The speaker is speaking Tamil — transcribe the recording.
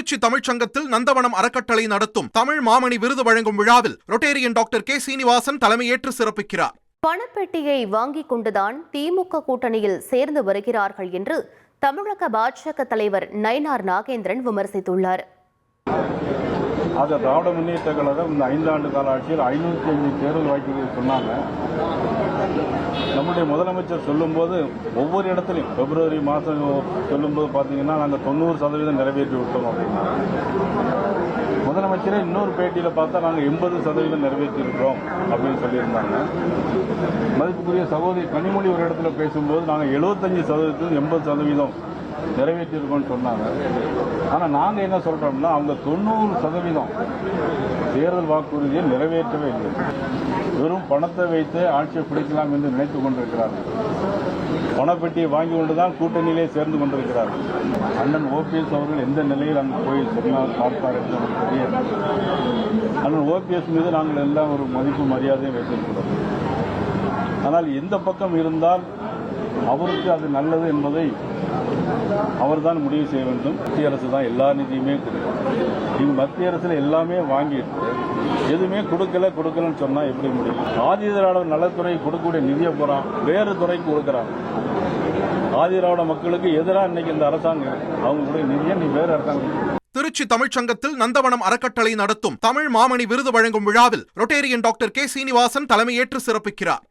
திருச்சி தமிழ்ச்சங்கத்தில் நந்தவனம் அறக்கட்டளை நடத்தும் தமிழ் மாமணி விருது வழங்கும் விழாவில் ரொட்டேரியன் டாக்டர் கே சீனிவாசன் தலைமையேற்று சிறப்பிக்கிறார். பணப்பெட்டியை வாங்கிக் கொண்டுதான் திமுக கூட்டணியில் சேர்ந்து வருகிறார்கள் என்று தமிழக பாஜக தலைவர் நயினார் நாகேந்திரன் விமர்சித்துள்ளார். அது திராவிட முன்னேற்ற கழகம் இந்த 5 ஆண்டு கால ஆட்சியில் 505 தேர்தல் வாய்ப்புகள் சொன்னாங்க. நம்முடைய முதலமைச்சர் சொல்லும்போது ஒவ்வொரு இடத்துலையும் பிப்ரவரி மாதம் சொல்லும்போது பார்த்தீங்கன்னா நாங்கள் 90% நிறைவேற்றி விட்டோம் அப்படின்னா, முதலமைச்சரே இன்னொரு பேட்டியில் பார்த்தா நாங்கள் 80% நிறைவேற்றியிருக்கிறோம் அப்படின்னு சொல்லியிருந்தாங்க. மதிப்புக்குரிய சகோதரி கனிமொழி ஒரு இடத்துல பேசும்போது நாங்கள் 75% 80% நிறைவேற்றியிருக்கோம்னு சொன்னாங்க. ஆனால் நாங்கள் என்ன சொல்கிறோம்னா அவங்க 90% தேர்தல் வாக்குறுதியை நிறைவேற்றவே இல்லை. வெறும் பணத்தை வைத்து ஆட்சியை பிடிக்கலாம் என்று நினைத்துக் கொண்டிருக்கிறார்கள். பணப்பெட்டியை வாங்கி கொண்டுதான் கூட்டணியிலே சேர்ந்து கொண்டிருக்கிறார்கள். அண்ணன் ஓபிஎஸ் அவர்கள் எந்த நிலையில் அங்கு போய் சொன்னால் பார்ப்பார் என்று நமக்கு தெரியாது. அண்ணன் ஓபிஎஸ் மீது நாங்கள் எல்லாம் ஒரு மதிப்பு மரியாதையை வைத்திருக்கிறோம். ஆனால் எந்த பக்கம் இருந்தால் அவருக்கு அது நல்லது என்பதை அவர்தான் முடிவு செய்ய வேண்டும். மத்திய அரசு தான் எல்லா நிதியுமே கொடுக்கும். நீங்க மத்திய அரசுல எல்லாமே வாங்கிட்டு எதுவுமே கொடுக்கலன்னு சொன்னா எப்படி முடியும்? ஆதி திராவிட நலத்துறை கொடுக்கக்கூடிய நிதியை போறான் வேறு துறைக்கு கொடுக்கறாங்க. ஆதி திராவிட மக்களுக்கு எதிராக இன்னைக்கு இந்த அரசாங்கம் அவங்களுடைய நிதியை நீ வேறு அரசாங்கம். திருச்சி தமிழ்ச்சங்கத்தில் நந்தவனம் அறக்கட்டளை நடத்தும் தமிழ் மாமணி விருது வழங்கும் விழாவில் ரொட்டேரியன் டாக்டர் கே சீனிவாசன் தலைமையேற்று சிறப்பிக்கிறார்.